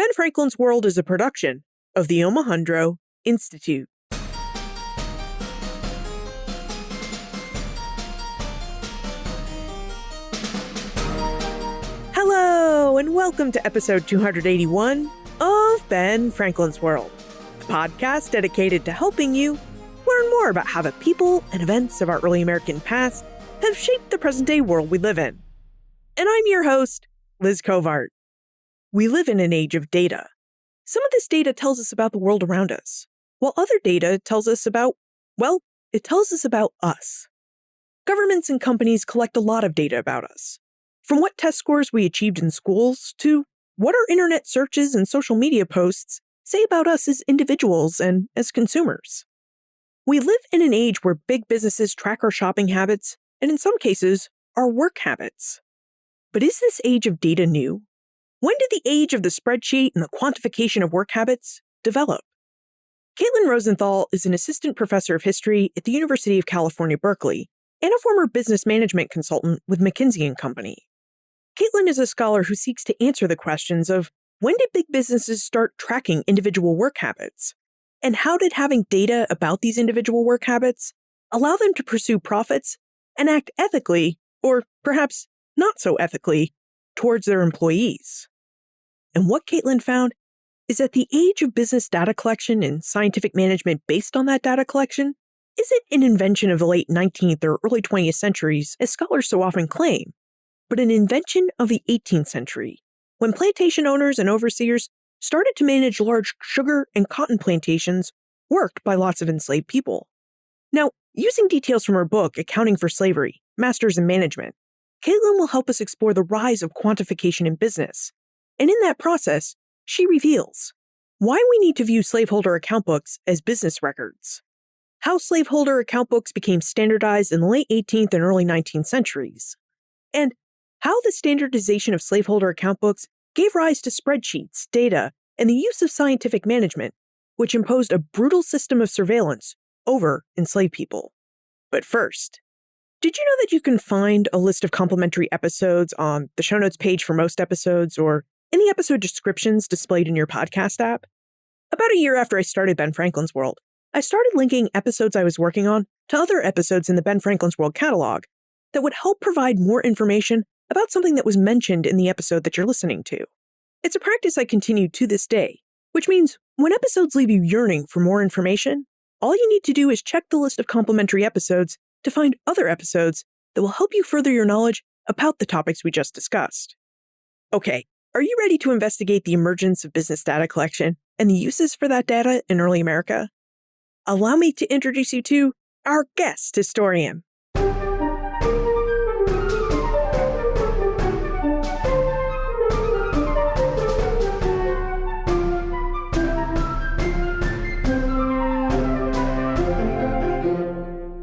Ben Franklin's World is a production of the Omohundro Institute. Hello, and welcome to episode 281 of Ben Franklin's World, a podcast dedicated to helping you learn more about how the people and events of our early American past have shaped the present-day world we live in. And I'm your host, Liz Covart. We live in an age of data. Some of this data tells us about the world around us, while other data tells us about, well, it tells us about us. Governments and companies collect a lot of data about us, from what test scores we achieved in schools to what our internet searches and social media posts say about us as individuals and as consumers. We live in an age where big businesses track our shopping habits, and in some cases, our work habits. But is this age of data new? When did the age of the spreadsheet and the quantification of work habits develop? Caitlin Rosenthal is an assistant professor of history at the University of California, Berkeley, and a former business management consultant with McKinsey & Company. Caitlin is a scholar who seeks to answer the questions of when did big businesses start tracking individual work habits? And how did having data about these individual work habits allow them to pursue profits and act ethically, or perhaps not so ethically, towards their employees? And what Caitlin found is that the age of business data collection and scientific management based on that data collection isn't an invention of the late 19th or early 20th centuries, as scholars so often claim, but an invention of the 18th century, when plantation owners and overseers started to manage large sugar and cotton plantations worked by lots of enslaved people. Now, using details from her book, Accounting for Slavery, Masters in Management, Caitlin will help us explore the rise of quantification in business. And in that process, she reveals why we need to view slaveholder account books as business records, how slaveholder account books became standardized in the late 18th and early 19th centuries, and how the standardization of slaveholder account books gave rise to spreadsheets, data, and the use of scientific management, which imposed a brutal system of surveillance over enslaved people. But first, did you know that you can find a list of complementary episodes on the show notes page for most episodes or in the episode descriptions displayed in your podcast app? About a year after I started Ben Franklin's World, I started linking episodes I was working on to other episodes in the Ben Franklin's World catalog that would help provide more information about something that was mentioned in the episode that you're listening to. It's a practice I continue to this day, which means when episodes leave you yearning for more information, all you need to do is check the list of complementary episodes to find other episodes that will help you further your knowledge about the topics we just discussed. Okay, are you ready to investigate the emergence of business data collection and the uses for that data in early America? Allow me to introduce you to our guest historian.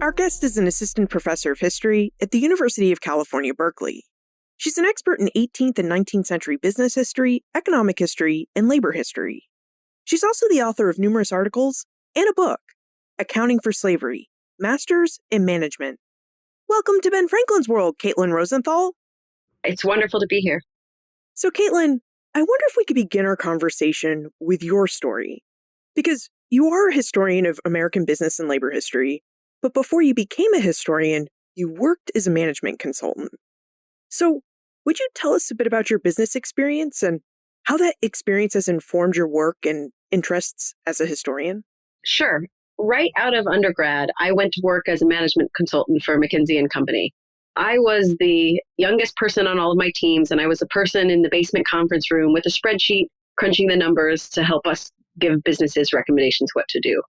Our guest is an assistant professor of history at the University of California, Berkeley. She's an expert in 18th and 19th century business history, economic history, and labor history. She's also the author of numerous articles and a book, Accounting for Slavery, Masters in Management. Welcome to Ben Franklin's World, Caitlin Rosenthal. It's wonderful to be here. So, Caitlin, I wonder if we could begin our conversation with your story, because you are a historian of American business and labor history. But before you became a historian, you worked as a management consultant. So, would you tell us a bit about your business experience and how that experience has informed your work and interests as a historian? Sure. Right out of undergrad, I went to work as a management consultant for McKinsey & Company. I was the youngest person on all of my teams, and I was a person in the basement conference room with a spreadsheet, crunching the numbers to help us give businesses recommendations what to do.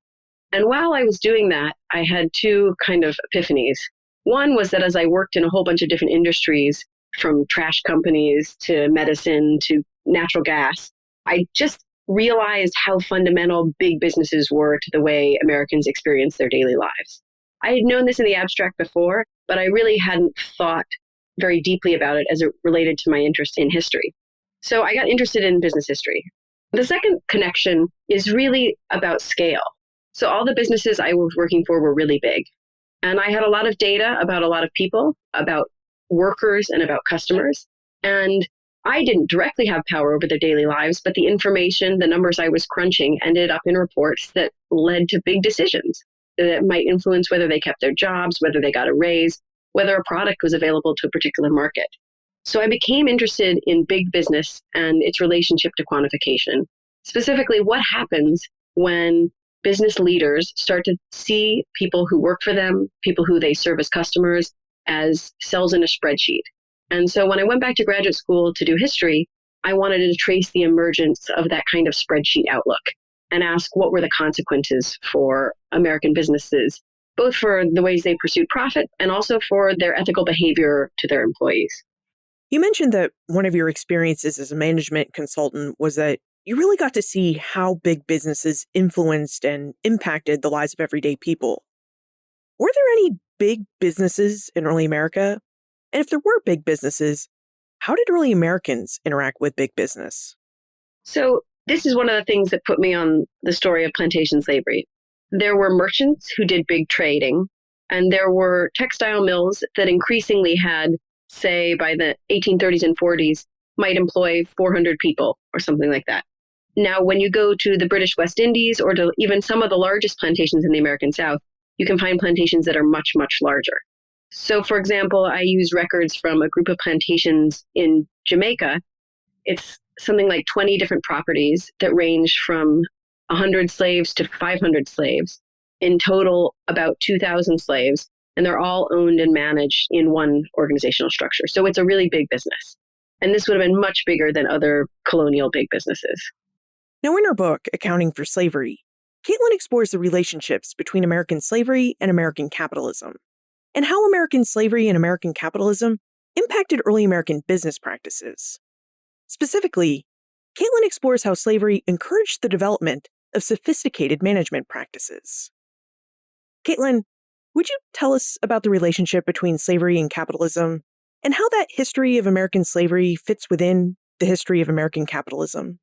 And while I was doing that, I had two kind of epiphanies. One was that as I worked in a whole bunch of different industries, from trash companies to medicine to natural gas, I just realized how fundamental big businesses were to the way Americans experience their daily lives. I had known this in the abstract before, but I really hadn't thought very deeply about it as it related to my interest in history. So I got interested in business history. The second connection is really about scale. So all the businesses I was working for were really big. And I had a lot of data about a lot of people, about workers and about customers. And I didn't directly have power over their daily lives, but the information, the numbers I was crunching ended up in reports that led to big decisions that might influence whether they kept their jobs, whether they got a raise, whether a product was available to a particular market. So I became interested in big business and its relationship to quantification. Specifically, what happens when business leaders start to see people who work for them, people who they serve as customers, as cells in a spreadsheet. And so when I went back to graduate school to do history, I wanted to trace the emergence of that kind of spreadsheet outlook and ask what were the consequences for American businesses, both for the ways they pursued profit and also for their ethical behavior to their employees. You mentioned that one of your experiences as a management consultant was that you really got to see how big businesses influenced and impacted the lives of everyday people. Were there any big businesses in early America? And if there were big businesses, how did early Americans interact with big business? So this is one of the things that put me on the story of plantation slavery. There were merchants who did big trading, and there were textile mills that increasingly had, say, by the 1830s and 40s, might employ 400 people or something like that. Now, when you go to the British West Indies or to even some of the largest plantations in the American South, you can find plantations that are much, much larger. So, for example, I use records from a group of plantations in Jamaica. It's something like 20 different properties that range from 100 slaves to 500 slaves. In total, about 2,000 slaves, and they're all owned and managed in one organizational structure. So it's a really big business. And this would have been much bigger than other colonial big businesses. Now, in her book, Accounting for Slavery, Caitlin explores the relationships between American slavery and American capitalism, and how American slavery and American capitalism impacted early American business practices. Specifically, Caitlin explores how slavery encouraged the development of sophisticated management practices. Caitlin, would you tell us about the relationship between slavery and capitalism, and how that history of American slavery fits within the history of American capitalism?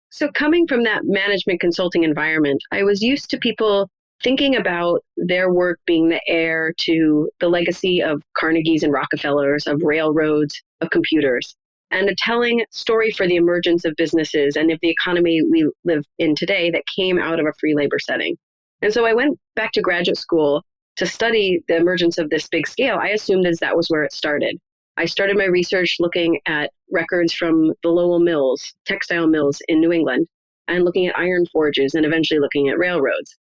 So coming from that management consulting environment, I was used to people thinking about their work being the heir to the legacy of Carnegies and Rockefellers, of railroads, of computers, and a telling story for the emergence of businesses and of the economy we live in today that came out of a free labor setting. And so I went back to graduate school to study the emergence of this big scale. I assumed as that was where it started. I started my research looking at records from the Lowell mills, textile mills in New England, and looking at iron forges and eventually looking at railroads.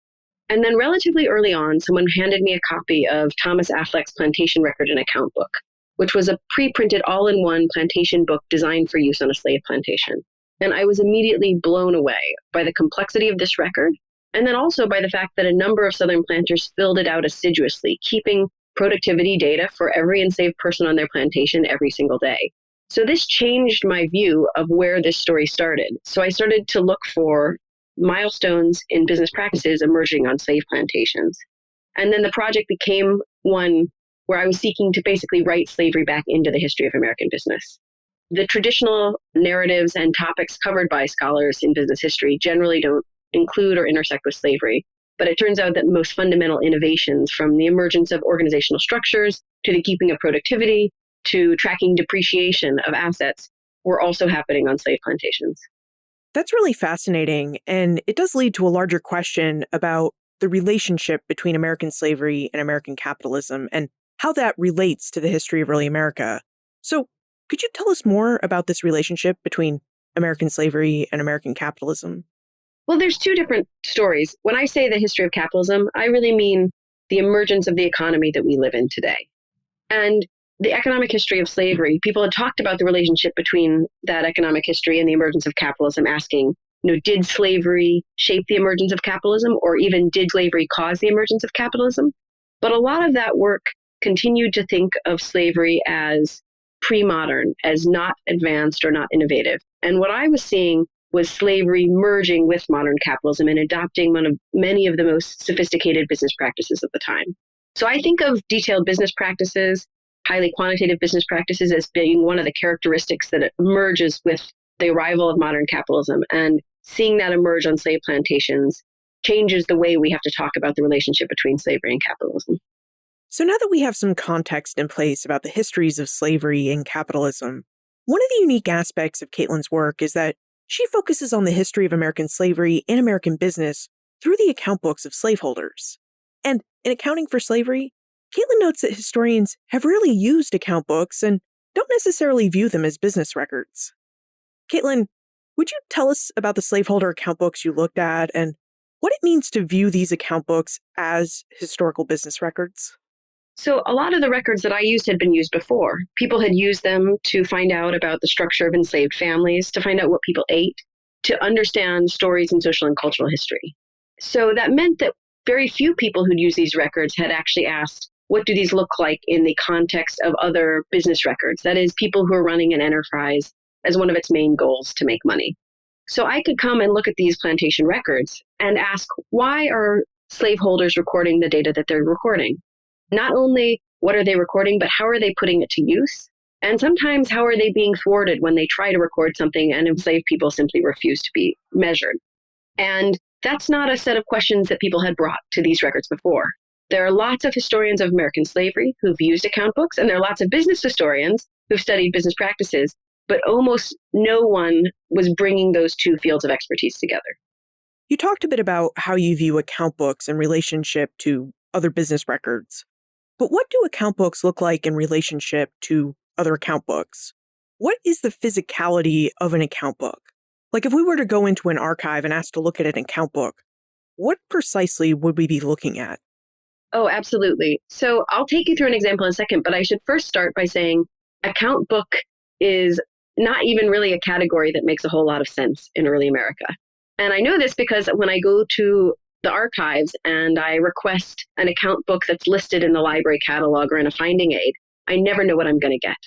And then relatively early on, someone handed me a copy of Thomas Affleck's Plantation Record and Account Book, which was a pre-printed all-in-one plantation book designed for use on a slave plantation. And I was immediately blown away by the complexity of this record, and then also by the fact that a number of Southern planters filled it out assiduously, keeping productivity data for every enslaved person on their plantation every single day. So this changed my view of where this story started. So I started to look for milestones in business practices emerging on slave plantations. And then the project became one where I was seeking to basically write slavery back into the history of American business. The traditional narratives and topics covered by scholars in business history generally don't include or intersect with slavery. But it turns out that most fundamental innovations, from the emergence of organizational structures to the keeping of productivity to tracking depreciation of assets, were also happening on slave plantations. That's really fascinating, and it does lead to a larger question about the relationship between American slavery and American capitalism and how that relates to the history of early America. So, could you tell us more about this relationship between American slavery and American capitalism? Well, there's two different stories. When I say the history of capitalism, I really mean the emergence of the economy that we live in today. And the economic history of slavery, people had talked about the relationship between that economic history and the emergence of capitalism, asking, did slavery shape the emergence of capitalism, or even did slavery cause the emergence of capitalism? But a lot of that work continued to think of slavery as pre-modern, as not advanced or not innovative. And what I was seeing was slavery merging with modern capitalism and adopting many of the most sophisticated business practices of the time. So I think of detailed business practices, highly quantitative business practices, as being one of the characteristics that emerges with the arrival of modern capitalism. And seeing that emerge on slave plantations changes the way we have to talk about the relationship between slavery and capitalism. So now that we have some context in place about the histories of slavery and capitalism, One of the unique aspects of Caitlin's work is that she focuses on the history of American slavery and American business through the account books of slaveholders. And in accounting for slavery, Caitlin notes that historians have rarely used account books and don't necessarily view them as business records. Caitlin, would you tell us about the slaveholder account books you looked at and what it means to view these account books as historical business records? So a lot of the records that I used had been used before. People had used them to find out about the structure of enslaved families, to find out what people ate, to understand stories in social and cultural history. So that meant that very few people who'd used these records had actually asked, what do these look like in the context of other business records? That is, people who are running an enterprise as one of its main goals to make money. So I could come and look at these plantation records and ask, why are slaveholders recording the data that they're recording? Not only what are they recording, but how are they putting it to use? And sometimes how are they being thwarted when they try to record something and enslaved people simply refuse to be measured? And that's not a set of questions that people had brought to these records before. There are lots of historians of American slavery who've used account books, and there are lots of business historians who've studied business practices, but almost no one was bringing those two fields of expertise together. You talked a bit about how you view account books in relationship to other business records. But what do account books look like in relationship to other account books? What is the physicality of an account book? Like if we were to go into an archive and ask to look at an account book, what precisely would we be looking at? Oh, absolutely. So I'll take you through an example in a second, but I should first start by saying account book is not even really a category that makes a whole lot of sense in early America. And I know this because when I go to the archives and I request an account book that's listed in the library catalog or in a finding aid, I never know what I'm going to get.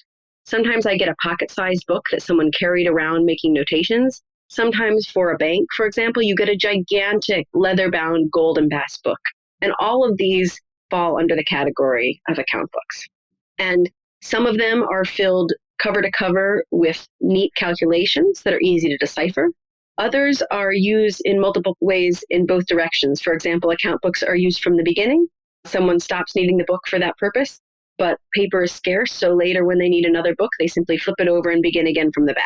Sometimes I get a pocket-sized book that someone carried around making notations. Sometimes for a bank, for example, you get a gigantic leather-bound gold embossed book. And all of these fall under the category of account books. And some of them are filled cover to cover with neat calculations that are easy to decipher. Others are used in multiple ways in both directions. For example, account books are used from the beginning. Someone stops needing the book for that purpose, but paper is scarce, so later when they need another book, they simply flip it over and begin again from the back.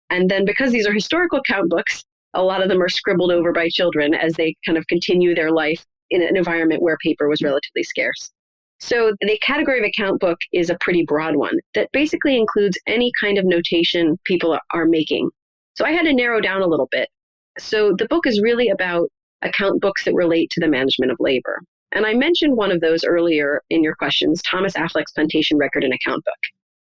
And then because these are historical account books, a lot of them are scribbled over by children as they kind of continue their life in an environment where paper was relatively scarce. So the category of account book is a pretty broad one that basically includes any kind of notation people are making. So I had to narrow down a little bit. So the book is really about account books that relate to the management of labor. And I mentioned one of those earlier in your questions, Thomas Affleck's Plantation Record and Account Book.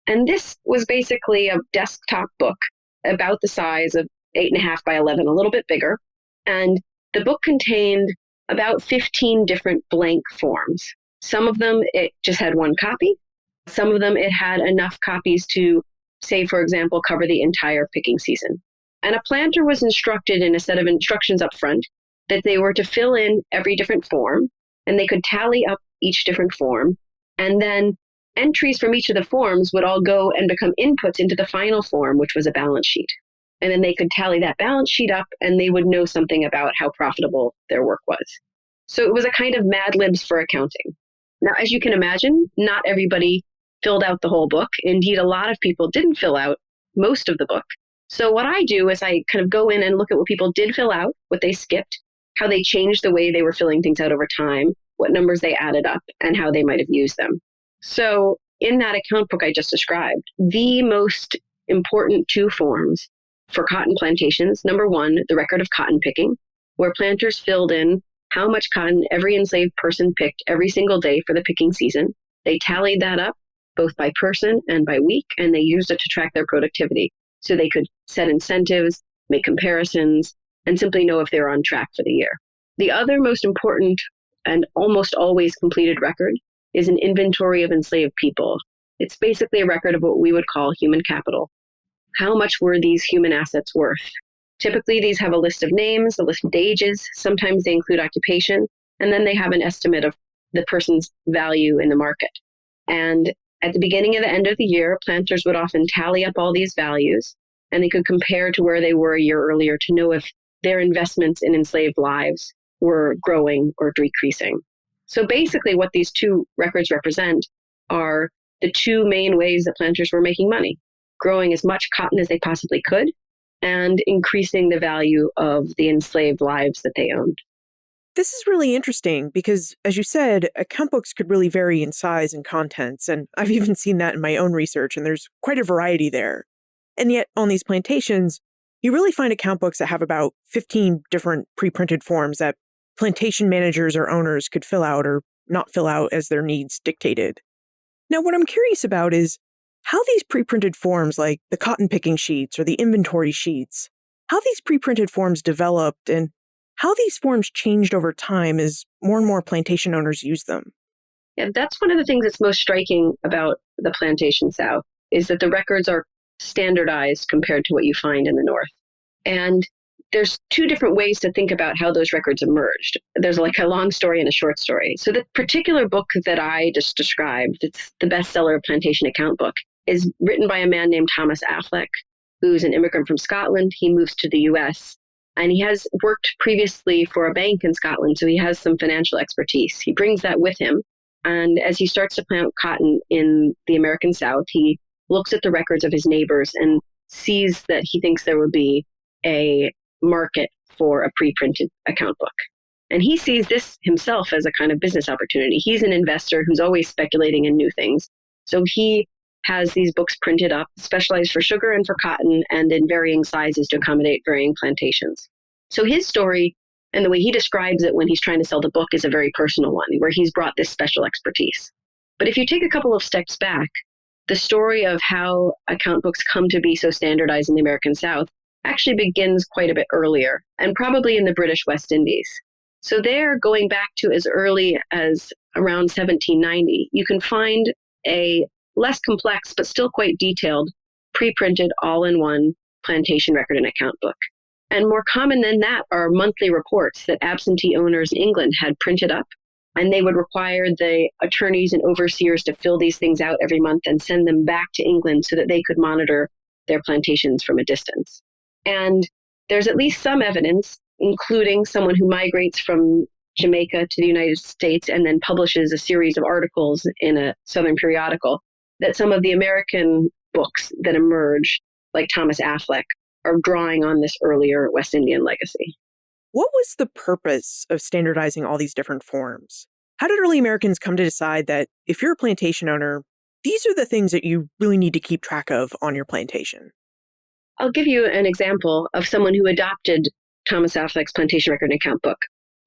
And this was basically a desktop book about the size of 8.5 by 11, a little bit bigger. And the book contained about 15 different blank forms. Some of them, it just had one copy. Some of them, it had enough copies to, say, for example, cover the entire picking season. And a planter was instructed in a set of instructions up front that they were to fill in every different form, and they could tally up each different form. And then entries from each of the forms would all go and become inputs into the final form, which was a balance sheet. And then they could tally that balance sheet up, and they would know something about how profitable their work was. So it was a kind of Mad Libs for accounting. Now, as you can imagine, not everybody filled out the whole book. Indeed, a lot of people didn't fill out most of the book. So what I do is I kind of go in and look at what people did fill out, what they skipped, how they changed the way they were filling things out over time, what numbers they added up, and how they might have used them. So in that account book I just described, the most important two forms for cotton plantations, number one, the record of cotton picking, where planters filled in how much cotton every enslaved person picked every single day for the picking season. They tallied that up both by person and by week, and they used it to track their productivity. So they could set incentives, make comparisons, and simply know if they were on track for the year. The other most important and almost always completed record is an inventory of enslaved people. It's basically a record of what we would call human capital. How much were these human assets worth? Typically, these have a list of names, a list of ages. Sometimes they include occupation, and then they have an estimate of the person's value in the market. And at the beginning and the end of the year, planters would often tally up all these values, and they could compare to where they were a year earlier to know if their investments in enslaved lives were growing or decreasing. So basically, what these two records represent are the two main ways that planters were making money. growing as much cotton as they possibly could and increasing the value of the enslaved lives that they owned. This is really interesting because, as you said, account books could really vary in size and contents, and I've even seen that in my own research, and there's quite a variety there. And yet, on these plantations, you really find account books that have about 15 different pre-printed forms that plantation managers or owners could fill out or not fill out as their needs dictated. Now, what I'm curious about is how these pre-printed forms, like the cotton picking sheets or the inventory sheets, how these pre-printed forms developed and how these forms changed over time as more and more plantation owners used them. Yeah, that's one of the things that's most striking about the Plantation South is that the records are standardized compared to what you find in the North. And there's two different ways to think about how those records emerged. There's like a long story and a short story. So the particular book that I just described, it's the bestseller Plantation Account Book, is written by a man named Thomas Affleck, who's an immigrant from Scotland. He moves to the US and he has worked previously for a bank in Scotland, so he has some financial expertise. He brings that with him. And as he starts to plant cotton in the American South, he looks at the records of his neighbors and sees that he thinks there would be a market for a pre-printed account book. And he sees this himself as a kind of business opportunity. He's an investor who's always speculating in new things. So he has these books printed up, specialized for sugar and for cotton, and in varying sizes to accommodate varying plantations. So his story and the way he describes it when he's trying to sell the book is a very personal one, where he's brought this special expertise. But if you take a couple of steps back, the story of how account books come to be so standardized in the American South actually begins quite a bit earlier, and probably in the British West Indies. So there, going back to as early as around 1790, you can find a less complex, but still quite detailed, pre-printed all-in-one plantation record and account book. And more common than that are monthly reports that absentee owners in England had printed up, and they would require the attorneys and overseers to fill these things out every month and send them back to England so that they could monitor their plantations from a distance. And there's at least some evidence, including someone who migrates from Jamaica to the United States and then publishes a series of articles in a Southern periodical, that some of the American books that emerge, like Thomas Affleck, are drawing on this earlier West Indian legacy. What was the purpose of standardizing all these different forms? How did early Americans come to decide that if you're a plantation owner, these are the things that you really need to keep track of on your plantation? I'll give you an example of someone who adopted Thomas Affleck's plantation record and account book.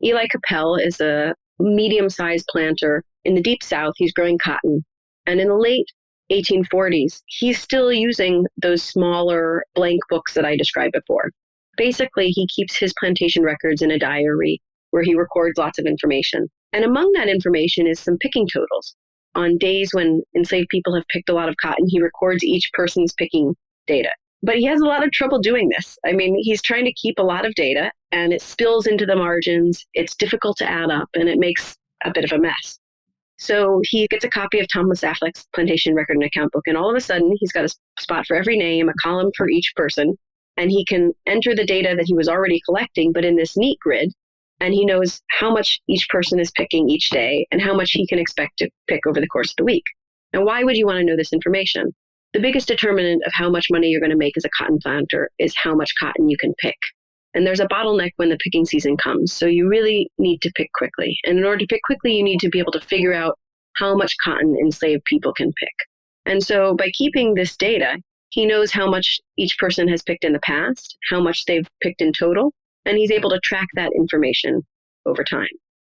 Eli Capel is a medium-sized planter in the Deep South. He's growing cotton. And in the late 1840s, he's still using those smaller blank books that I described before. Basically, he keeps his plantation records in a diary where he records lots of information. And among that information is some picking totals. On days when enslaved people have picked a lot of cotton, he records each person's picking data. But he has a lot of trouble doing this. I mean, he's trying to keep a lot of data, and it spills into the margins. It's difficult to add up, and it makes a bit of a mess. So he gets a copy of Thomas Affleck's plantation record and account book, and all of a sudden, he's got a spot for every name, a column for each person, and he can enter the data that he was already collecting, but in this neat grid, and he knows how much each person is picking each day and how much he can expect to pick over the course of the week. Now, why would you want to know this information? The biggest determinant of how much money you're going to make as a cotton planter is how much cotton you can pick. And there's a bottleneck when the picking season comes. So you really need to pick quickly. And in order to pick quickly, you need to be able to figure out how much cotton enslaved people can pick. And so by keeping this data, he knows how much each person has picked in the past, how much they've picked in total, and he's able to track that information over time.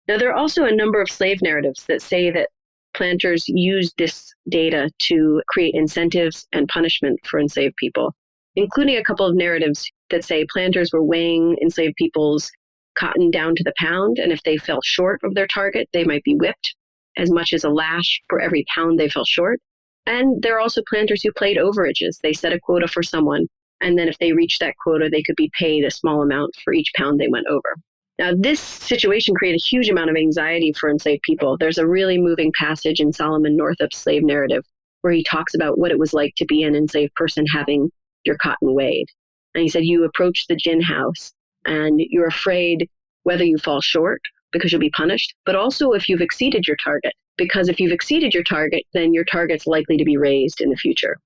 Now, there are also a number of slave narratives that say that planters use this data to create incentives and punishment for enslaved people, including a couple of narratives that say planters were weighing enslaved people's cotton down to the pound, and if they fell short of their target, they might be whipped as much as a lash for every pound they fell short. And there are also planters who played overages. They set a quota for someone, and then if they reached that quota, they could be paid a small amount for each pound they went over. Now, this situation created a huge amount of anxiety for enslaved people. There's a really moving passage in Solomon Northup's slave narrative where he talks about what it was like to be an enslaved person having your cotton weighed. And he said, you approach the gin house and you're afraid whether you fall short because you'll be punished, but also if you've exceeded your target. Because if you've exceeded your target, then your target's likely to be raised in the future.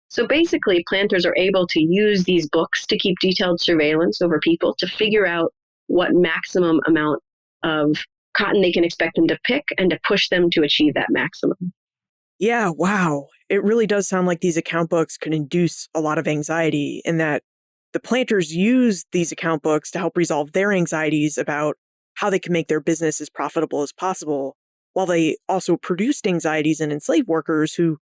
So basically, planters are able to use these books to keep detailed surveillance over people to figure out what maximum amount of cotton they can expect them to pick and to push them to achieve that maximum. Yeah, wow. It really does sound like these account books could induce a lot of anxiety, and that the planters use these account books to help resolve their anxieties about how they can make their business as profitable as possible, while they also produced anxieties in enslaved workers who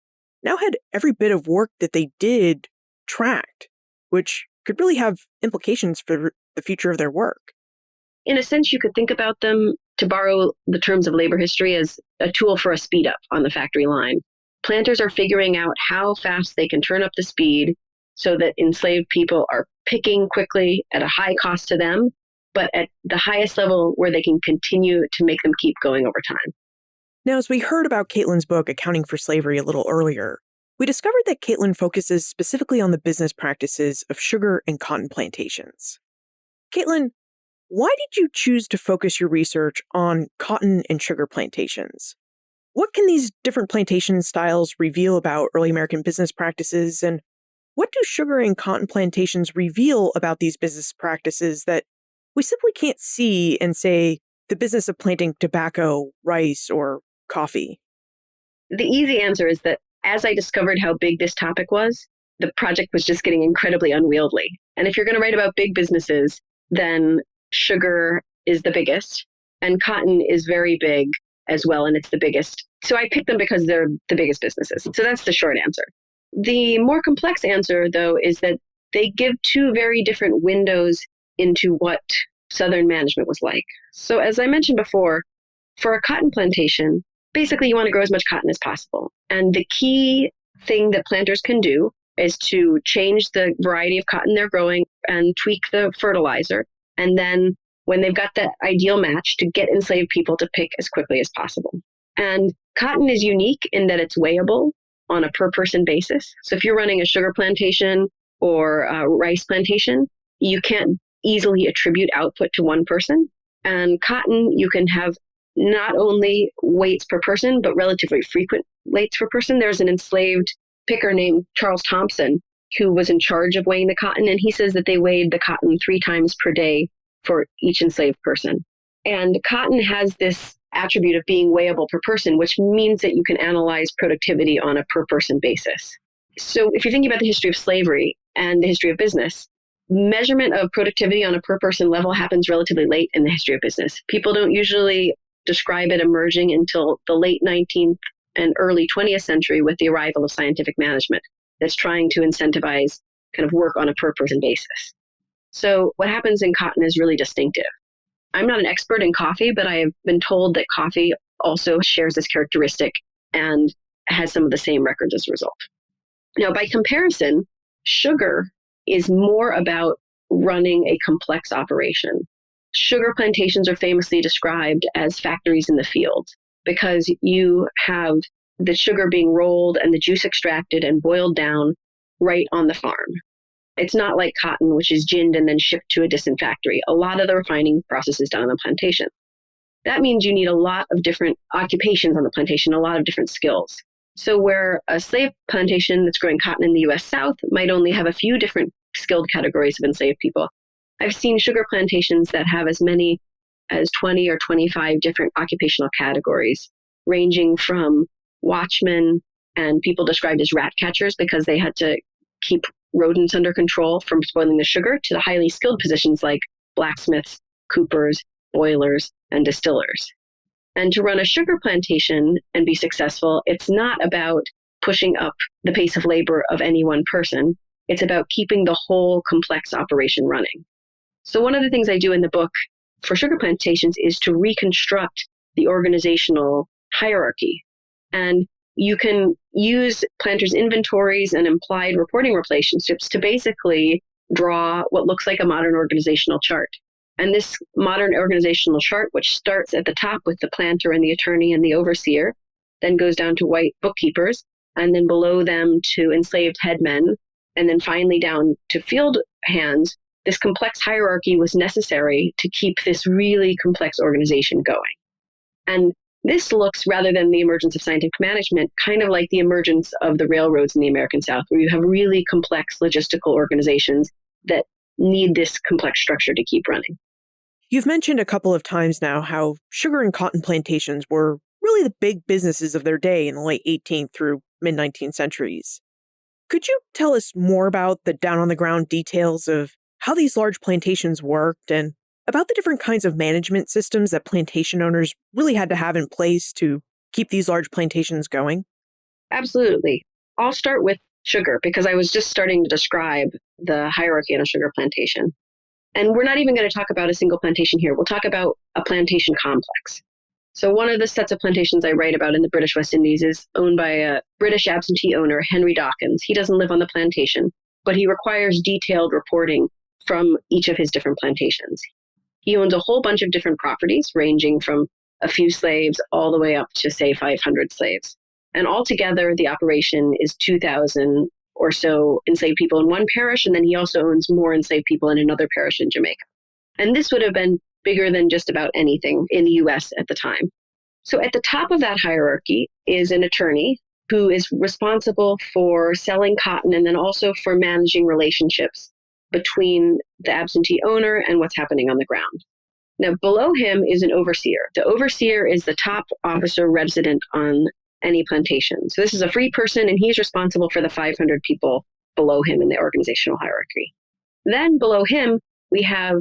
now had every bit of work that they did tracked, which could really have implications for the future of their work. In a sense, you could think about them, to borrow the terms of labor history, as a tool for a speed up on the factory line. Planters are figuring out how fast they can turn up the speed so that enslaved people are picking quickly at a high cost to them, but at the highest level where they can continue to make them keep going over time. Now, as we heard about Caitlin's book, Accounting for Slavery, a little earlier, we discovered that Caitlin focuses specifically on the business practices of sugar and cotton plantations. Caitlin, why did you choose to focus your research on cotton and sugar plantations? What can these different plantation styles reveal about early American business practices, and what do sugar and cotton plantations reveal about these business practices that we simply can't see in, say, the business of planting tobacco, rice, or coffee? The easy answer is that as I discovered how big this topic was, the project was just getting incredibly unwieldy. And if you're going to write about big businesses, then sugar is the biggest, and cotton is very big as well, and it's the biggest. So I picked them because they're the biggest businesses. So that's the short answer. The more complex answer, though, is that they give two very different windows into what Southern management was like. So as I mentioned before, for a cotton plantation, basically you want to grow as much cotton as possible. And the key thing that planters can do is to change the variety of cotton they're growing and tweak the fertilizer. And then when they've got that ideal match, to get enslaved people to pick as quickly as possible. And cotton is unique in that it's weighable on a per person basis. So if you're running a sugar plantation or a rice plantation, you can't easily attribute output to one person. And cotton, you can have not only weights per person, but relatively frequent weights per person. There's an enslaved picker named Charles Thompson who was in charge of weighing the cotton, and he says that they weighed the cotton 3 times per day for each enslaved person. And cotton has this attribute of being weighable per person, which means that you can analyze productivity on a per person basis. So if you're thinking about the history of slavery and the history of business, measurement of productivity on a per person level happens relatively late in the history of business. People don't usually describe it emerging until the late 19th and early 20th century with the arrival of scientific management that's trying to incentivize kind of work on a per person basis. So what happens in cotton is really distinctive. I'm not an expert in coffee, but I have been told that coffee also shares this characteristic and has some of the same records as a result. Now, by comparison, sugar is more about running a complex operation. Sugar plantations are famously described as factories in the field because you have the sugar being rolled and the juice extracted and boiled down right on the farm. It's not like cotton, which is ginned and then shipped to a distant factory. A lot of the refining process is done on the plantation. That means you need a lot of different occupations on the plantation, a lot of different skills. So where a slave plantation that's growing cotton in the U.S. South might only have a few different skilled categories of enslaved people, I've seen sugar plantations that have as many as 20 or 25 different occupational categories, ranging from watchmen and people described as rat catchers because they had to keep rodents under control from spoiling the sugar, to the highly skilled positions like blacksmiths, coopers, boilers, and distillers. And to run a sugar plantation and be successful, it's not about pushing up the pace of labor of any one person. It's about keeping the whole complex operation running. So one of the things I do in the book for sugar plantations is to reconstruct the organizational hierarchy. And you can use planters' inventories and implied reporting relationships to basically draw what looks like a modern organizational chart. And this modern organizational chart, which starts at the top with the planter and the attorney and the overseer, then goes down to white bookkeepers, and then below them to enslaved headmen, and then finally down to field hands. This complex hierarchy was necessary to keep this really complex organization going. And This looks, rather than the emergence of scientific management, kind of like the emergence of the railroads in the American South, where you have really complex logistical organizations that need this complex structure to keep running. You've mentioned a couple of times now how sugar and cotton plantations were really the big businesses of their day in the late 18th through mid-19th centuries. Could you tell us more about the down-on-the-ground details of how these large plantations worked and about the different kinds of management systems that plantation owners really had to have in place to keep these large plantations going? Absolutely. I'll start with sugar because I was just starting to describe the hierarchy on a sugar plantation. And we're not even going to talk about a single plantation here. We'll talk about a plantation complex. So one of the sets of plantations I write about in the British West Indies is owned by a British absentee owner, Henry Dawkins. He doesn't live on the plantation, but he requires detailed reporting from each of his different plantations. He owns a whole bunch of different properties, ranging from a few slaves all the way up to, say, 500 slaves. And altogether, the operation is 2,000 or so enslaved people in one parish, and then he also owns more enslaved people in another parish in Jamaica. And this would have been bigger than just about anything in the U.S. at the time. So at the top of that hierarchy is an attorney who is responsible for selling cotton and then also for managing relationships between the absentee owner and what's happening on the ground. Now, below him is an overseer. The overseer is the top officer resident on any plantation. So this is a free person, and he's responsible for the 500 people below him in the organizational hierarchy. Then below him, we have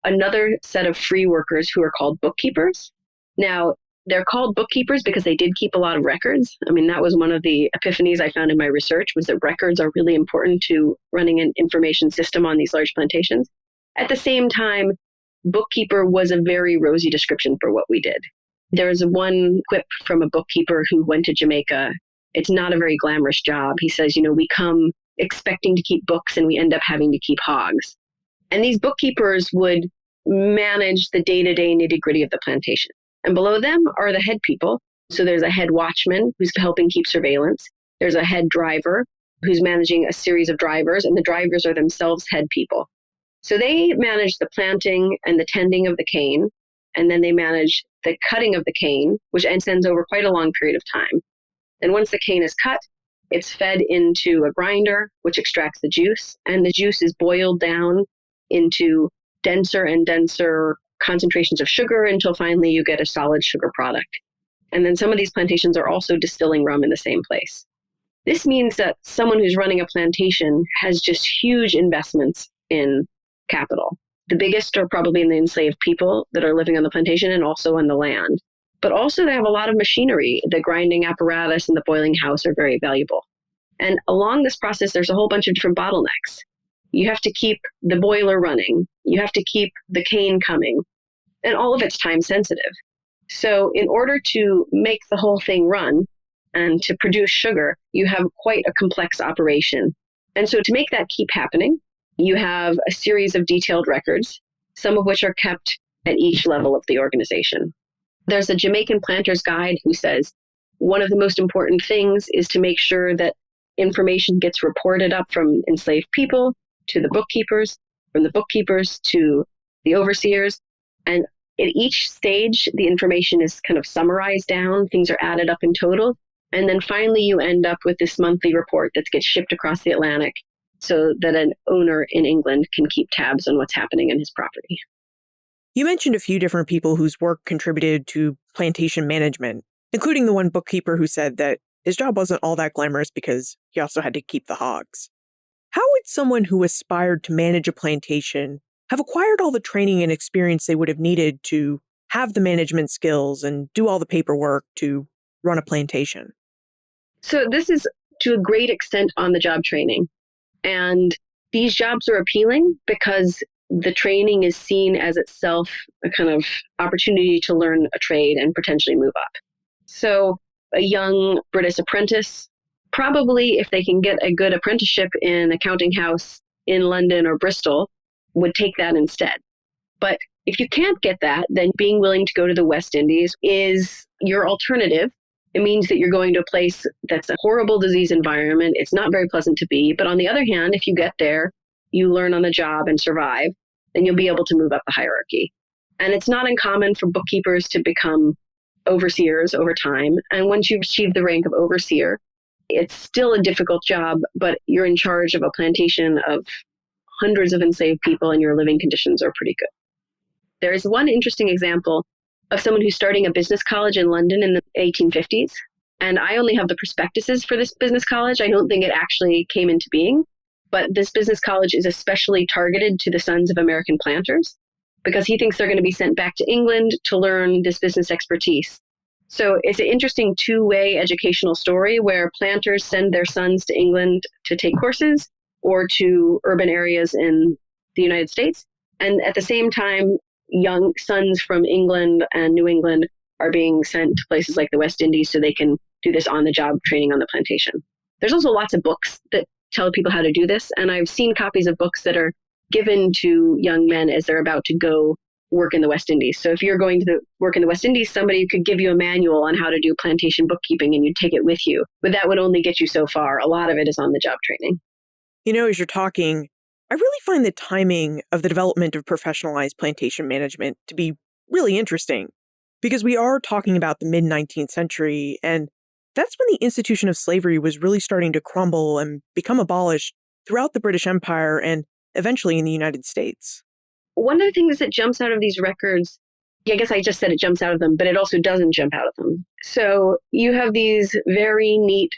another set of free workers who are called bookkeepers. Now, they're called bookkeepers because they did keep a lot of records. I mean, that was one of the epiphanies I found in my research, was that records are really important to running an information system on these large plantations. At the same time, bookkeeper was a very rosy description for what we did. There is one quip from a bookkeeper who went to Jamaica. It's not a very glamorous job. He says, we come expecting to keep books and we end up having to keep hogs. And these bookkeepers would manage the day-to-day nitty-gritty of the plantation. And below them are the head people. So there's a head watchman who's helping keep surveillance. There's a head driver who's managing a series of drivers, and the drivers are themselves head people. So they manage the planting and the tending of the cane, and then they manage the cutting of the cane, which extends over quite a long period of time. And once the cane is cut, it's fed into a grinder, which extracts the juice, and the juice is boiled down into denser and denser concentrations of sugar until finally you get a solid sugar product. And then some of these plantations are also distilling rum in the same place. This means that someone who's running a plantation has just huge investments in capital. The biggest are probably in the enslaved people that are living on the plantation and also on the land. But also they have a lot of machinery. The grinding apparatus and the boiling house are very valuable. And along this process, there's a whole bunch of different bottlenecks. You have to keep the boiler running. You have to keep the cane coming. And all of it's time sensitive. So in order to make the whole thing run and to produce sugar, you have quite a complex operation. And so to make that keep happening, you have a series of detailed records, some of which are kept at each level of the organization. There's a Jamaican planter's guide who says one of the most important things is to make sure that information gets reported up from enslaved people to the bookkeepers, from the bookkeepers to the overseers. And at each stage, the information is kind of summarized down. Things are added up in total. And then finally, you end up with this monthly report that gets shipped across the Atlantic so that an owner in England can keep tabs on what's happening in his property. You mentioned a few different people whose work contributed to plantation management, including the one bookkeeper who said that his job wasn't all that glamorous because he also had to keep the hogs. How would someone who aspired to manage a plantation have acquired all the training and experience they would have needed to have the management skills and do all the paperwork to run a plantation? So this is to a great extent on-the-job training. And these jobs are appealing because the training is seen as itself a kind of opportunity to learn a trade and potentially move up. So a young British apprentice, probably if they can get a good apprenticeship in a counting house in London or Bristol, would take that instead. But if you can't get that, then being willing to go to the West Indies is your alternative. It means that you're going to a place that's a horrible disease environment. It's not very pleasant to be. But on the other hand, if you get there, you learn on the job and survive, then you'll be able to move up the hierarchy. And it's not uncommon for bookkeepers to become overseers over time. And once you've achieved the rank of overseer, it's still a difficult job, but you're in charge of a plantation of hundreds of enslaved people and your living conditions are pretty good. There is one interesting example of someone who's starting a business college in London in the 1850s. And I only have the prospectuses for this business college. I don't think it actually came into being. But this business college is especially targeted to the sons of American planters because he thinks they're going to be sent back to England to learn this business expertise. So it's an interesting two-way educational story where planters send their sons to England to take courses or to urban areas in the United States. And at the same time, young sons from England and New England are being sent to places like the West Indies so they can do this on-the-job training on the plantation. There's also lots of books that tell people how to do this. And I've seen copies of books that are given to young men as they're about to go work in the West Indies. So if you're going to work in the West Indies, somebody could give you a manual on how to do plantation bookkeeping and you take it with you. But that would only get you so far. A lot of it is on-the-job training. You know, as you're talking, I really find the timing of the development of professionalized plantation management to be really interesting because we are talking about the mid-19th century, and that's when the institution of slavery was really starting to crumble and become abolished throughout the British Empire and eventually in the United States. One of the things that jumps out of these records, I guess I just said it jumps out of them, but it also doesn't jump out of them. So you have these very neat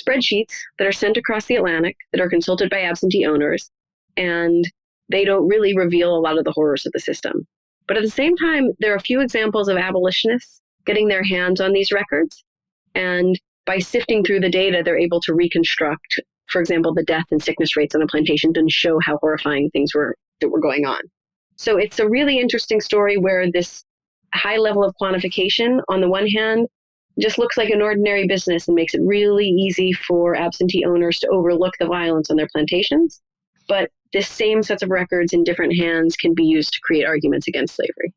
spreadsheets that are sent across the Atlantic that are consulted by absentee owners, and they don't really reveal a lot of the horrors of the system. But at the same time, there are a few examples of abolitionists getting their hands on these records. And by sifting through the data, they're able to reconstruct, for example, the death and sickness rates on a plantation and show how horrifying things were that were going on. So it's a really interesting story where this high level of quantification, on the one hand, just looks like an ordinary business and makes it really easy for absentee owners to overlook the violence on their plantations. But this same sets of records in different hands can be used to create arguments against slavery.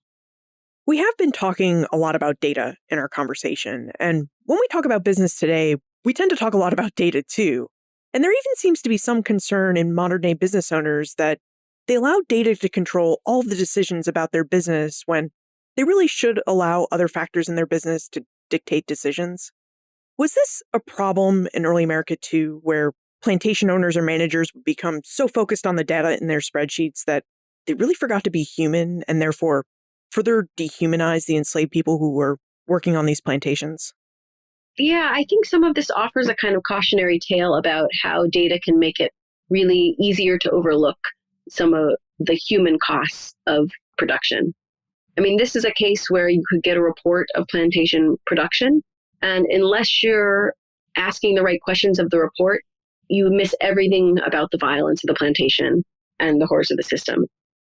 We have been talking a lot about data in our conversation, and when we talk about business today, we tend to talk a lot about data too. And there even seems to be some concern in modern-day business owners that they allow data to control all of the decisions about their business when they really should allow other factors in their business to dictate decisions. Was this a problem in early America too, where plantation owners or managers would become so focused on the data in their spreadsheets that they really forgot to be human and therefore further dehumanize the enslaved people who were working on these plantations? Yeah, I think some of this offers a kind of cautionary tale about how data can make it really easier to overlook some of the human costs of production. I mean, this is a case where you could get a report of plantation production, and unless you're asking the right questions of the report, you miss everything about the violence of the plantation and the horrors of the system.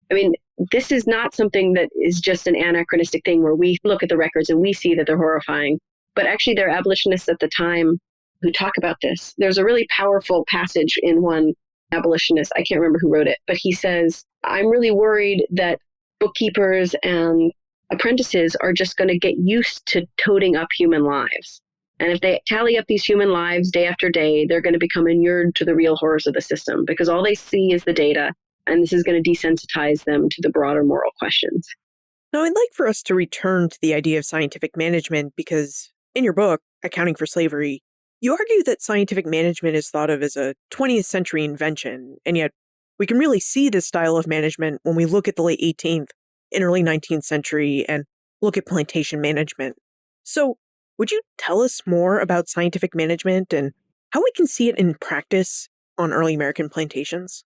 I mean, this is not something that is just an anachronistic thing where we look at the records and we see that they're horrifying, but actually there are abolitionists at the time who talk about this. There's a really powerful passage in one abolitionist, I can't remember who wrote it, but he says, I'm really worried that bookkeepers and apprentices are just going to get used to toting up human lives. And if they tally up these human lives day after day, they're going to become inured to the real horrors of the system because all they see is the data, and this is going to desensitize them to the broader moral questions. Now, I'd like for us to return to the idea of scientific management because in your book, Accounting for Slavery, you argue that scientific management is thought of as a 20th century invention, and yet we can really see this style of management when we look at the late 18th and early 19th century and look at plantation management. So, would you tell us more about scientific management and how we can see it in practice on early American plantations?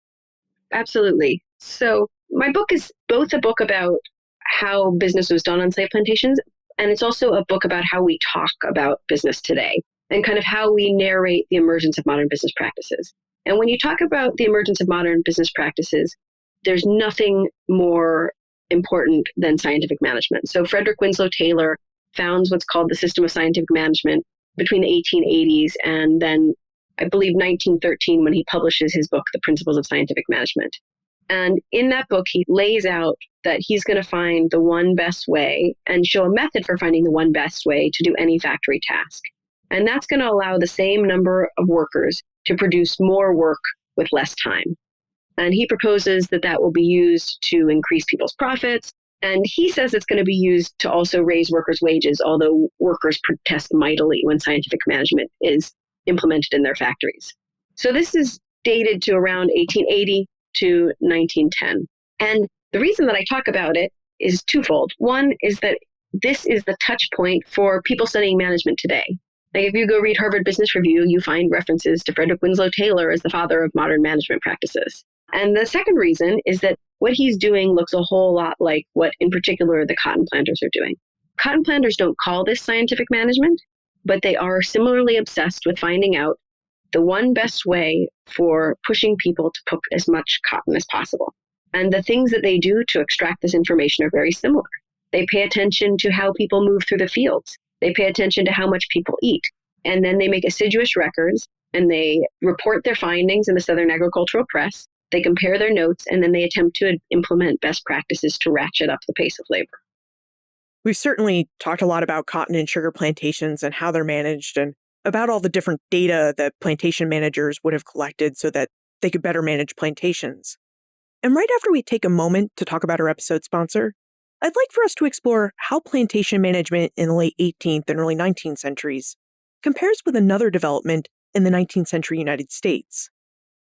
Absolutely. So my book is both a book about how business was done on slave plantations, and it's also a book about how we talk about business today and kind of how we narrate the emergence of modern business practices. And when you talk about the emergence of modern business practices, there's nothing more important than scientific management. So Frederick Winslow Taylor founds what's called the system of scientific management between the 1880s and then, I believe, 1913 when he publishes his book, The Principles of Scientific Management. And in that book, he lays out that he's going to find the one best way and show a method for finding the one best way to do any factory task. And that's going to allow the same number of workers to produce more work with less time. And he proposes that that will be used to increase people's profits, And he says it's going to be used to also raise workers' wages, although workers protest mightily when scientific management is implemented in their factories. So this is dated to around 1880 to 1910. And the reason that I talk about it is twofold. One is that this is the touch point for people studying management today. Like if you go read Harvard Business Review, you find references to Frederick Winslow Taylor as the father of modern management practices. And the second reason is that what he's doing looks a whole lot like what, in particular, the cotton planters are doing. Cotton planters don't call this scientific management, but they are similarly obsessed with finding out the one best way for pushing people to pick as much cotton as possible. And the things that they do to extract this information are very similar. They pay attention to how people move through the fields. They pay attention to how much people eat. And then they make assiduous records and they report their findings in the Southern Agricultural Press. They compare their notes, and then they attempt to implement best practices to ratchet up the pace of labor. We've certainly talked a lot about cotton and sugar plantations and how they're managed and about all the different data that plantation managers would have collected so that they could better manage plantations. And right after we take a moment to talk about our episode sponsor, I'd like for us to explore how plantation management in the late 18th and early 19th centuries compares with another development in the 19th century United States,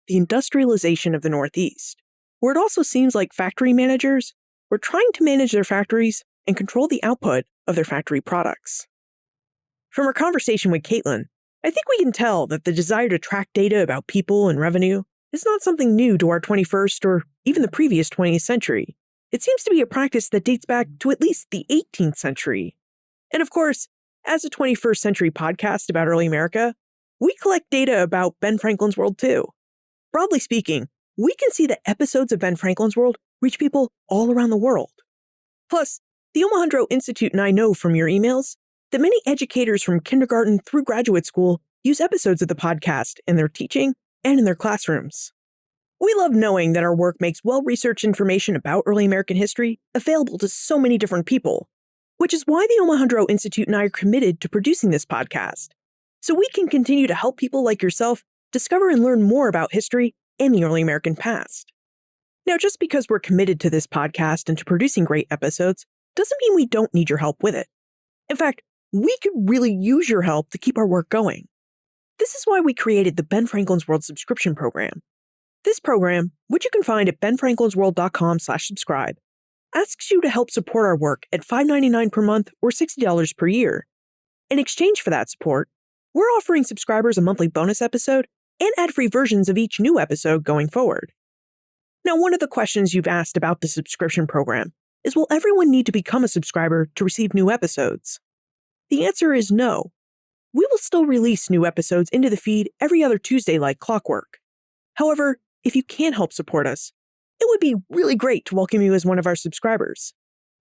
the industrialization of the Northeast, where it also seems like factory managers were trying to manage their factories and control the output of their factory products. From our conversation with Caitlin, I think we can tell that the desire to track data about people and revenue is not something new to our 21st or even the previous 20th century. It seems to be a practice that dates back to at least the 18th century. And of course, as a 21st century podcast about early America, we collect data about Ben Franklin's world too. Broadly speaking, we can see that episodes of Ben Franklin's world reach people all around the world. Plus, the Omohundro Institute and I know from your emails that many educators from kindergarten through graduate school use episodes of the podcast in their teaching and in their classrooms. We love knowing that our work makes well-researched information about early American history available to so many different people, which is why the Omohundro Institute and I are committed to producing this podcast, so we can continue to help people like yourself discover and learn more about history and the early American past. Now, just because we're committed to this podcast and to producing great episodes doesn't mean we don't need your help with it. In fact, we could really use your help to keep our work going. This is why we created the Ben Franklin's World subscription program. This program, which you can find at benfranklinsworld.com/subscribe, asks you to help support our work at $5.99 per month or $60 per year. In exchange for that support, we're offering subscribers a monthly bonus episode and ad-free versions of each new episode going forward. Now, one of the questions you've asked about the subscription program is, will everyone need to become a subscriber to receive new episodes? The answer is no. We will still release new episodes into the feed every other Tuesday like clockwork. However, if you can help support us, it would be really great to welcome you as one of our subscribers.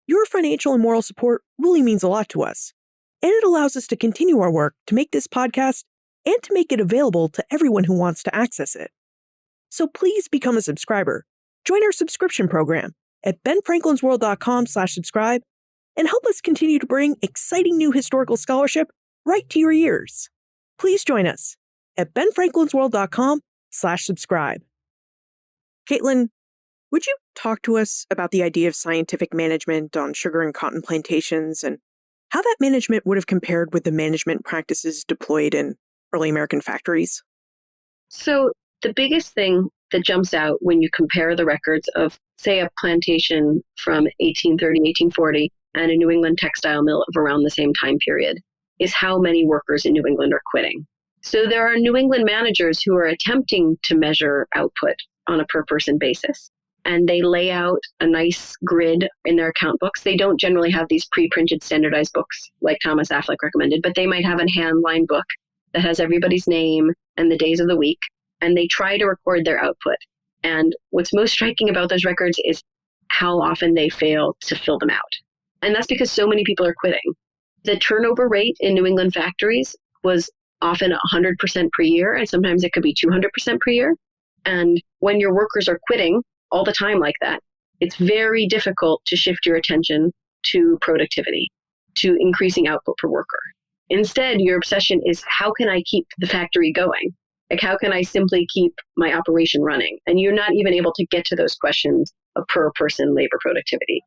Your financial and moral support really means a lot to us, and it allows us to continue our work to make this podcast and to make it available to everyone who wants to access it. So please become a subscriber, join our subscription program at benfranklinsworld.com/subscribe, and help us continue to bring exciting new historical scholarship right to your ears. Please join us at benfranklinsworld.com/subscribe. Caitlin, would you talk to us about the idea of scientific management on sugar and cotton plantations and how that management would have compared with the management practices deployed in early American factories? So the biggest thing that jumps out when you compare the records of, say, a plantation from 1830, 1840 and a New England textile mill of around the same time period is how many workers in New England are quitting. So there are New England managers who are attempting to measure output on a per person basis. And they lay out a nice grid in their account books. They don't generally have these pre-printed standardized books like Thomas Affleck recommended, but they might have a hand-lined book that has everybody's name and the days of the week, and they try to record their output. And what's most striking about those records is how often they fail to fill them out. And that's because so many people are quitting. The turnover rate in New England factories was often 100% per year, and sometimes it could be 200% per year. And when your workers are quitting all the time like that, it's very difficult to shift your attention to productivity, to increasing output per worker. Instead, your obsession is, how can I keep the factory going? Like, how can I simply keep my operation running? And you're not even able to get to those questions of per person labor productivity.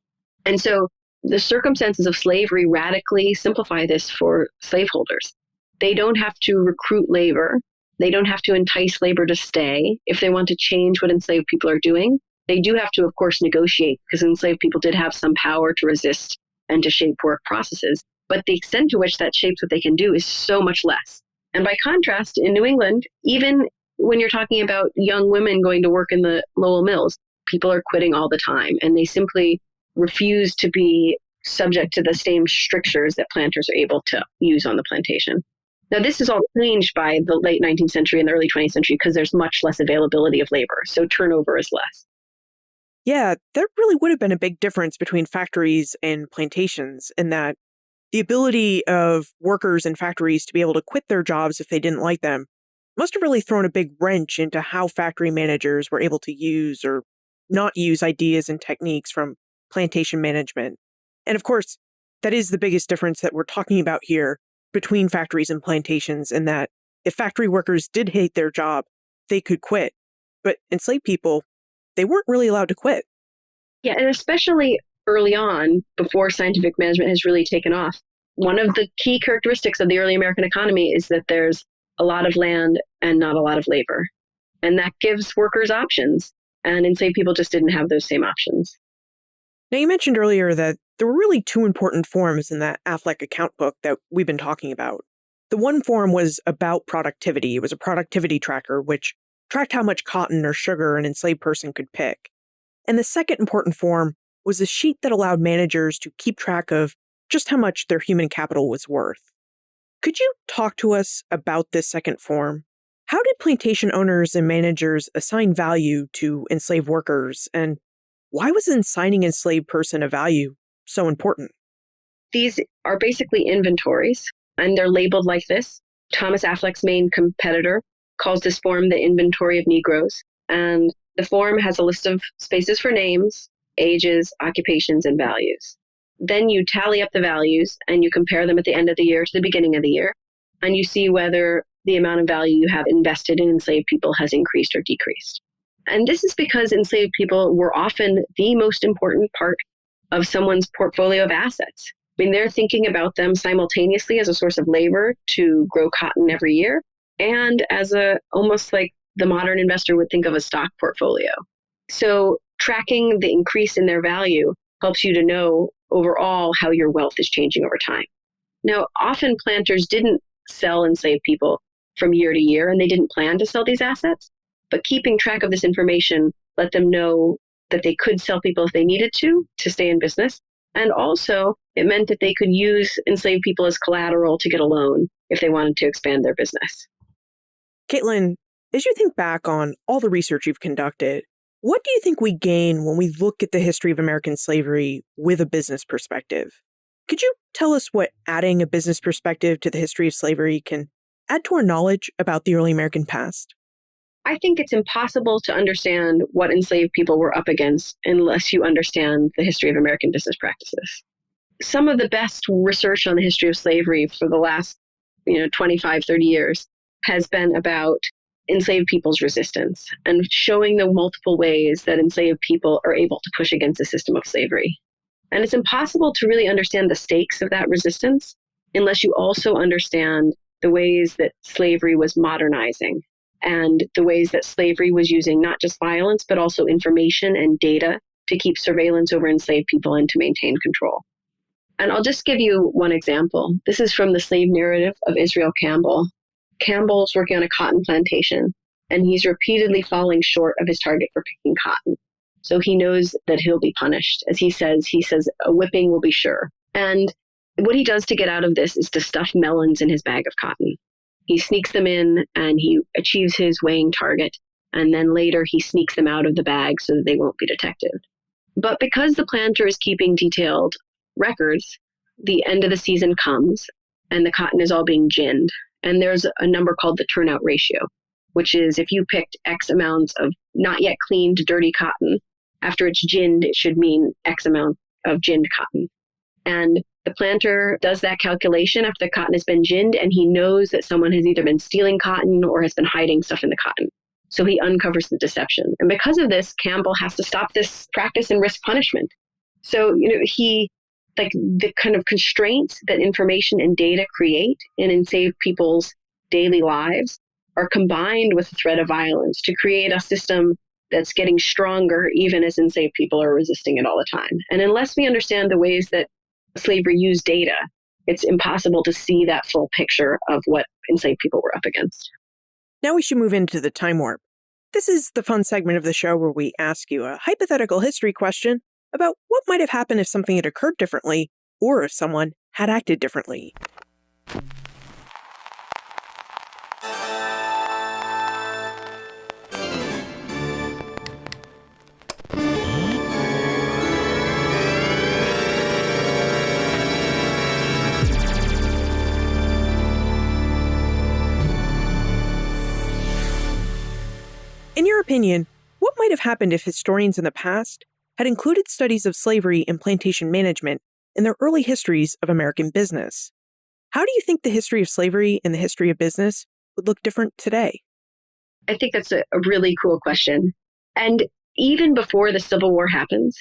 And so the circumstances of slavery radically simplify this for slaveholders. They don't have to recruit labor. They don't have to entice labor to stay. If they want to change what enslaved people are doing, they do have to, of course, negotiate, because enslaved people did have some power to resist and to shape work processes. But the extent to which that shapes what they can do is so much less. And by contrast, in New England, even when you're talking about young women going to work in the Lowell mills, people are quitting all the time, and they simply refuse to be subject to the same strictures that planters are able to use on the plantation. Now, this is all changed by the late 19th century and the early 20th century because there's much less availability of labor, so turnover is less. Yeah, there really would have been a big difference between factories and plantations in that the ability of workers in factories to be able to quit their jobs if they didn't like them must have really thrown a big wrench into how factory managers were able to use or not use ideas and techniques from plantation management. And of course, that is the biggest difference that we're talking about here between factories and plantations, in that if factory workers did hate their job, they could quit. But enslaved people, they weren't really allowed to quit. Yeah, and especially early on, before scientific management has really taken off, one of the key characteristics of the early American economy is that there's a lot of land and not a lot of labor. And that gives workers options. And enslaved people just didn't have those same options. Now, you mentioned earlier that there were really two important forms in that Affleck account book that we've been talking about. The one form was about productivity. It was a productivity tracker, which tracked how much cotton or sugar an enslaved person could pick. And the second important form was a sheet that allowed managers to keep track of just how much their human capital was worth. Could you talk to us about this second form? How did plantation owners and managers assign value to enslaved workers, and why was assigning enslaved person a value so important? These are basically inventories, and they're labeled like this. Thomas Affleck's main competitor calls this form the Inventory of Negroes. And the form has a list of spaces for names, ages, occupations, and values. Then you tally up the values and you compare them at the end of the year to the beginning of the year. And you see whether the amount of value you have invested in enslaved people has increased or decreased. And this is because enslaved people were often the most important part of someone's portfolio of assets. I mean, they're thinking about them simultaneously as a source of labor to grow cotton every year, and as almost like the modern investor would think of a stock portfolio. So tracking the increase in their value helps you to know overall how your wealth is changing over time. Now, often planters didn't sell enslaved people from year to year, and they didn't plan to sell these assets, but keeping track of this information let them know that they could sell people if they needed to stay in business. And also, it meant that they could use enslaved people as collateral to get a loan if they wanted to expand their business. Caitlin, as you think back on all the research you've conducted, what do you think we gain when we look at the history of American slavery with a business perspective? Could you tell us what adding a business perspective to the history of slavery can add to our knowledge about the early American past? I think it's impossible to understand what enslaved people were up against unless you understand the history of American business practices. Some of the best research on the history of slavery for the last 25, 30 years has been about enslaved people's resistance and showing the multiple ways that enslaved people are able to push against the system of slavery. And it's impossible to really understand the stakes of that resistance unless you also understand the ways that slavery was modernizing and the ways that slavery was using not just violence, but also information and data to keep surveillance over enslaved people and to maintain control. And I'll just give you one example. This is from the slave narrative of Israel Campbell. Campbell's working on a cotton plantation, and he's repeatedly falling short of his target for picking cotton. So he knows that he'll be punished. As he says, a whipping will be sure. And what he does to get out of this is to stuff melons in his bag of cotton. He sneaks them in and he achieves his weighing target. And then later he sneaks them out of the bag so that they won't be detected. But because the planter is keeping detailed records, the end of the season comes and the cotton is all being ginned. And there's a number called the turnout ratio, which is if you picked X amounts of not yet cleaned dirty cotton, after it's ginned, it should mean X amount of ginned cotton. And the planter does that calculation after the cotton has been ginned, and he knows that someone has either been stealing cotton or has been hiding stuff in the cotton. So he uncovers the deception. And because of this, Campbell has to stop this practice and risk punishment. So, like the kind of constraints that information and data create in enslaved people's daily lives are combined with the threat of violence to create a system that's getting stronger even as enslaved people are resisting it all the time. And unless we understand the ways that slavery used data, it's impossible to see that full picture of what enslaved people were up against. Now we should move into the time warp. This is the fun segment of the show where we ask you a hypothetical history question about what might have happened if something had occurred differently or if someone had acted differently. In your opinion, what might have happened if historians in the past had included studies of slavery and plantation management in their early histories of American business? How do you think the history of slavery and the history of business would look different today? I think that's a really cool question. And even before the Civil War happens,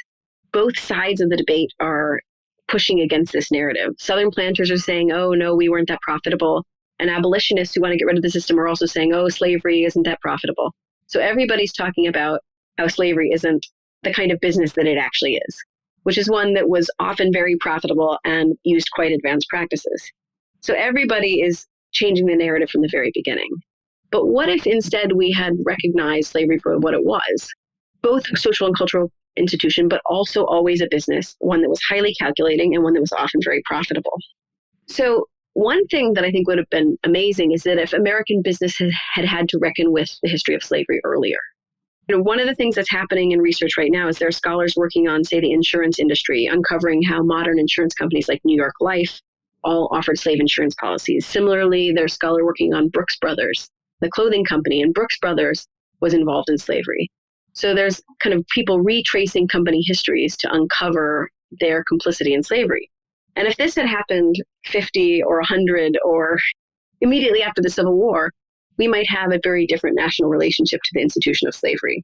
both sides of the debate are pushing against this narrative. Southern planters are saying, oh, no, we weren't that profitable. And abolitionists who want to get rid of the system are also saying, oh, slavery isn't that profitable. So everybody's talking about how slavery isn't the kind of business that it actually is, which is one that was often very profitable and used quite advanced practices. So everybody is changing the narrative from the very beginning. But what if instead we had recognized slavery for what it was, both a social and cultural institution, but also always a business, one that was highly calculating and one that was often very profitable? So one thing that I think would have been amazing is that if American business had had to reckon with the history of slavery earlier. One of the things that's happening in research right now is there are scholars working on, say, the insurance industry, uncovering how modern insurance companies like New York Life all offered slave insurance policies. Similarly, there's a scholar working on Brooks Brothers, the clothing company, and Brooks Brothers was involved in slavery. So there's kind of people retracing company histories to uncover their complicity in slavery. And if this had happened 50 or 100 or immediately after the Civil War, we might have a very different national relationship to the institution of slavery.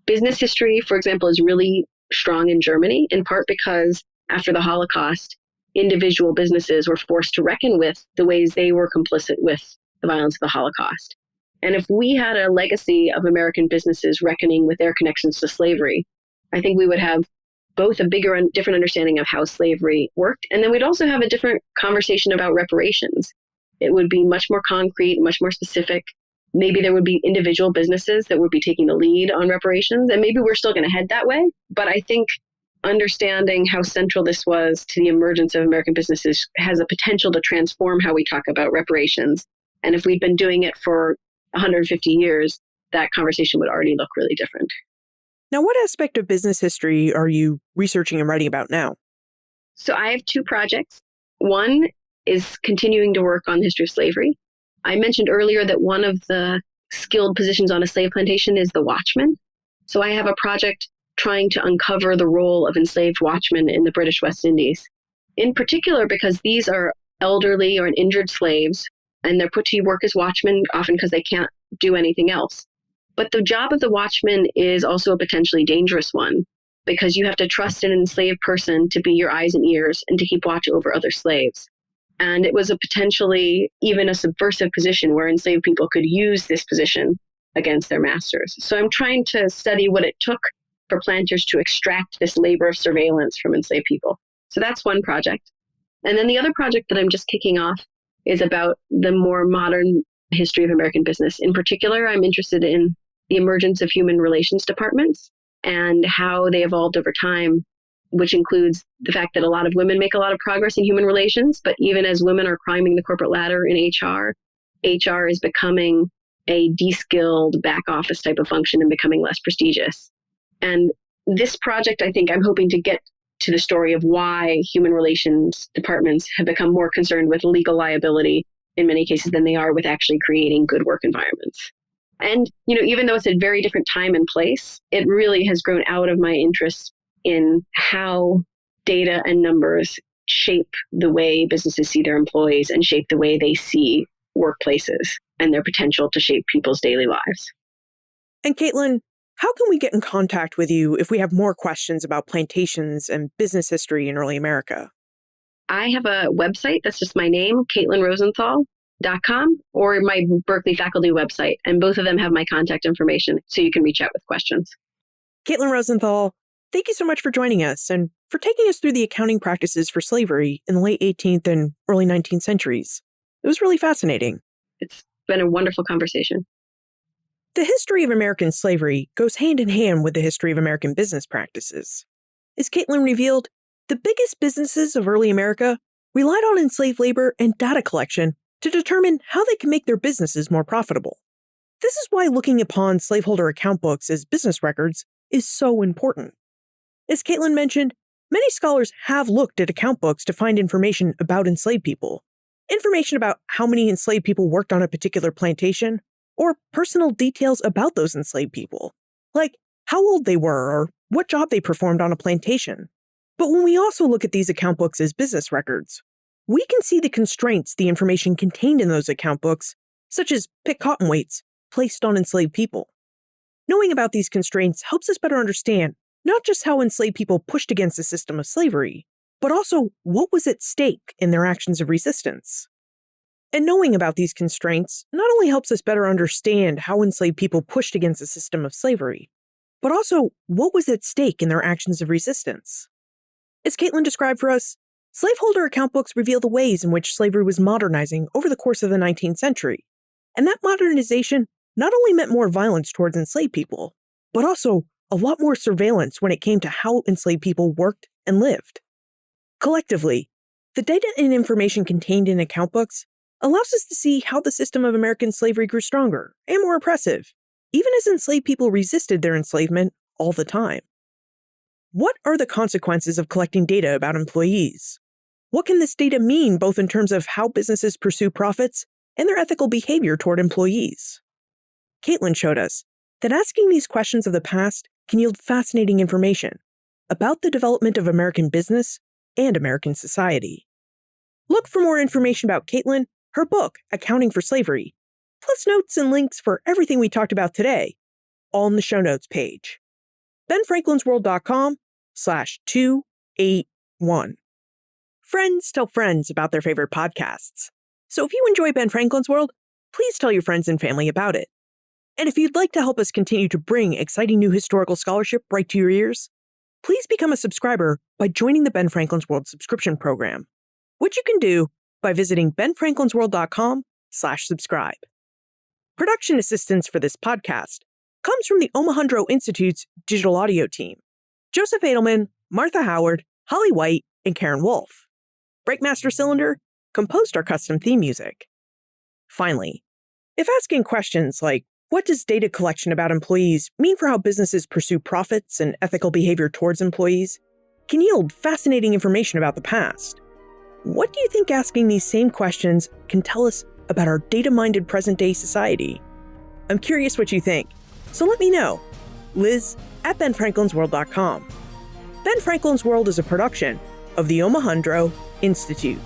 Business history, for example, is really strong in Germany, in part because after the Holocaust, individual businesses were forced to reckon with the ways they were complicit with the violence of the Holocaust. And if we had a legacy of American businesses reckoning with their connections to slavery, I think we would have both a bigger and different understanding of how slavery worked. And then we'd also have a different conversation about reparations. It would be much more concrete, much more specific. Maybe there would be individual businesses that would be taking the lead on reparations. And maybe we're still going to head that way. But I think understanding how central this was to the emergence of American businesses has a potential to transform how we talk about reparations. And if we'd been doing it for 150 years, that conversation would already look really different. Now, what aspect of business history are you researching and writing about now? So I have two projects. One is continuing to work on the history of slavery. I mentioned earlier that one of the skilled positions on a slave plantation is the watchman. So I have a project trying to uncover the role of enslaved watchmen in the British West Indies, in particular because these are elderly or injured slaves, and they're put to work as watchmen often because they can't do anything else. But the job of the watchman is also a potentially dangerous one because you have to trust an enslaved person to be your eyes and ears and to keep watch over other slaves. And it was a potentially even a subversive position where enslaved people could use this position against their masters. So I'm trying to study what it took for planters to extract this labor of surveillance from enslaved people. So that's one project. And then the other project that I'm just kicking off is about the more modern history of American business. In particular, I'm interested in the emergence of human relations departments and how they evolved over time, which includes the fact that a lot of women make a lot of progress in human relations, but even as women are climbing the corporate ladder in HR is becoming a de-skilled back office type of function and becoming less prestigious. And this project, I think I'm hoping to get to the story of why human relations departments have become more concerned with legal liability in many cases than they are with actually creating good work environments. And, even though it's a very different time and place, it really has grown out of my interest in how data and numbers shape the way businesses see their employees and shape the way they see workplaces and their potential to shape people's daily lives. And Caitlin, how can we get in contact with you if we have more questions about plantations and business history in early America? I have a website that's just my name, CaitlinRosenthal.com, or my Berkeley faculty website. And both of them have my contact information, so you can reach out with questions. Caitlin Rosenthal, thank you so much for joining us and for taking us through the accounting practices for slavery in the late 18th and early 19th centuries. It was really fascinating. It's been a wonderful conversation. The history of American slavery goes hand in hand with the history of American business practices. As Caitlin revealed, the biggest businesses of early America relied on enslaved labor and data collection to determine how they can make their businesses more profitable. This is why looking upon slaveholder account books as business records is so important. As Caitlin mentioned, many scholars have looked at account books to find information about enslaved people, information about how many enslaved people worked on a particular plantation, or personal details about those enslaved people, like how old they were or what job they performed on a plantation. But when we also look at these account books as business records, we can see the constraints the information contained in those account books, such as pick cotton weights, placed on enslaved people. Knowing about these constraints helps us better understand not just how enslaved people pushed against the system of slavery, but also what was at stake in their actions of resistance. And knowing about these constraints not only helps us better understand how enslaved people pushed against the system of slavery, but also what was at stake in their actions of resistance. As Caitlin described for us, slaveholder account books reveal the ways in which slavery was modernizing over the course of the 19th century. And that modernization not only meant more violence towards enslaved people, but also a lot more surveillance when it came to how enslaved people worked and lived. Collectively, the data and information contained in account books allows us to see how the system of American slavery grew stronger and more oppressive, even as enslaved people resisted their enslavement all the time. What are the consequences of collecting data about employees? What can this data mean both in terms of how businesses pursue profits and their ethical behavior toward employees? Caitlin showed us that asking these questions of the past can yield fascinating information about the development of American business and American society. Look for more information about Caitlin, her book, Accounting for Slavery, plus notes and links for everything we talked about today, all in the show notes page. benfranklinsworld.com/281. Friends tell friends about their favorite podcasts. So if you enjoy Ben Franklin's World, please tell your friends and family about it. And if you'd like to help us continue to bring exciting new historical scholarship right to your ears, please become a subscriber by joining the Ben Franklin's World subscription program, which you can do by visiting benfranklinsworld.com/subscribe. Production assistance for this podcast comes from the Omohundro Institute's digital audio team: Joseph Edelman, Martha Howard, Holly White, and Karen Wolf. Breakmaster Cylinder composed our custom theme music. Finally, if asking questions like, what does data collection about employees mean for how businesses pursue profits and ethical behavior towards employees, can yield fascinating information about the past, what do you think asking these same questions can tell us about our data-minded present-day society? I'm curious what you think, so let me know. Liz@benfranklinsworld.com. Ben Franklin's World is a production of the Omohundro Institute.